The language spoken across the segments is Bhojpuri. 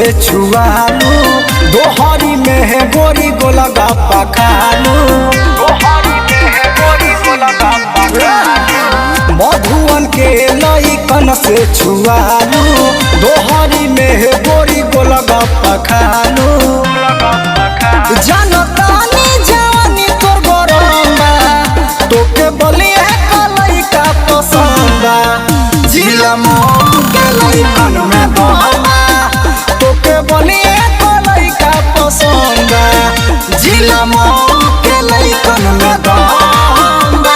से छुआलू, दोहरी में है गोरी गोलगप्पा खालू, मधुवन के लइकन से छुआलू, दोहरी में है गोरी गोलगप्पा खालू। जनतानी जवानी तोर गरम्बा, तोके बलिया लइका पसंदा, जिला मऊ के लइकन में बहमा, तोके बलिया लइका पसंदा, जिला मऊ के लइकन में बहमा।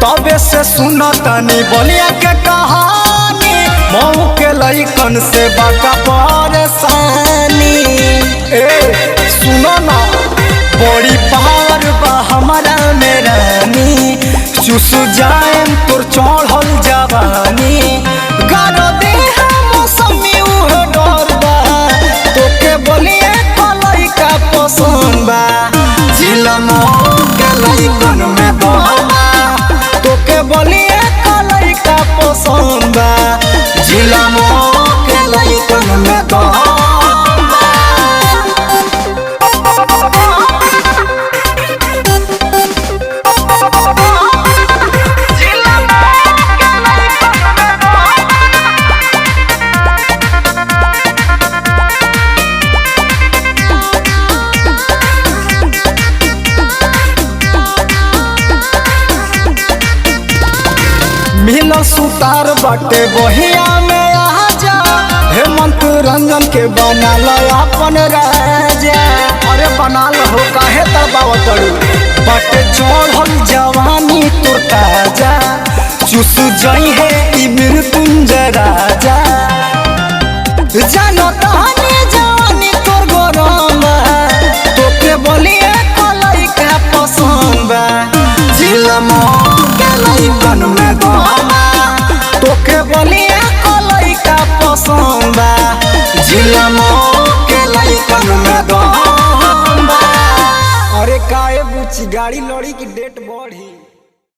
तबे से सुना तनी बलिया के कहानी, मऊ के लइकन से बाका परेशानी। सुनो ना बड़ी पावर बा हमारा में रानी, चुस जाएम तोर चढ़ल जवानी, गारो दे मौसमी उह डर बा, तोके बलिया लइका पसंद बा, जिला मऊ के लइकन में बहमा, तोके बलिया लइका पसंद बा, जिला मऊ के लइकन में बहमा। मिलल सुतार बाटे बहिया में आजा, हेमंत रंजन के बना लो अपन राजा। अरे बना लो काहे दबाव तड़ू, बाटे चढ़ल जवानी तोर ताजा, चुस जाई है ई मृत्युंजय राजा। जानो तहनी जवानी तोर गरम्बा, तोके बलिया लइका पसंद बा, जिला मऊ के लइकन में बहमा, तोके बलिया लइका पसंद बा, जिला मऊ के लइकन में बहमा। अरे काहे बुची गाड़ी लड़ी की डेट बढ़ी।